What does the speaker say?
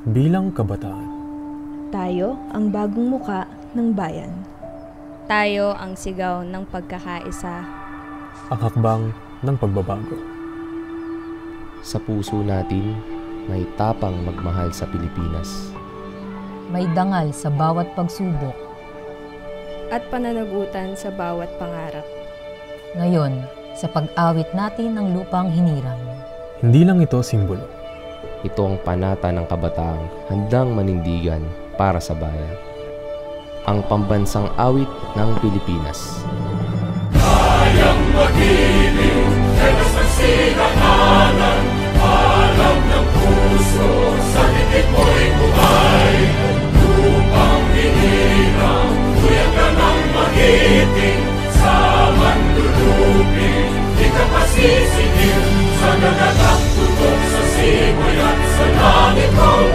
Bilang kabataan, Tayo ang bagong muka ng bayan. Tayo ang sigaw ng pagkakaisa. ang hakbang ng pagbabago. Sa puso natin, may tapang magmahal sa Pilipinas. May dangal sa bawat pagsubok. At pananagutan sa bawat pangarap. Ngayon, sa pag-awit natin ng lupang hinirang. Hindi lang ito simbolo. Ito ang panata ng kabataang handang manindigan para sa bayan. Ang pambansang awit ng Pilipinas. Kayang magiliw, telas ng sinakalan, alam ng puso, sa titik mo'y buhay. Lupang hinirang, kuya ka ng magiting, sa mandulupin, di ka pasisingil, sa nagatak tutok sa simoy at sa langit kong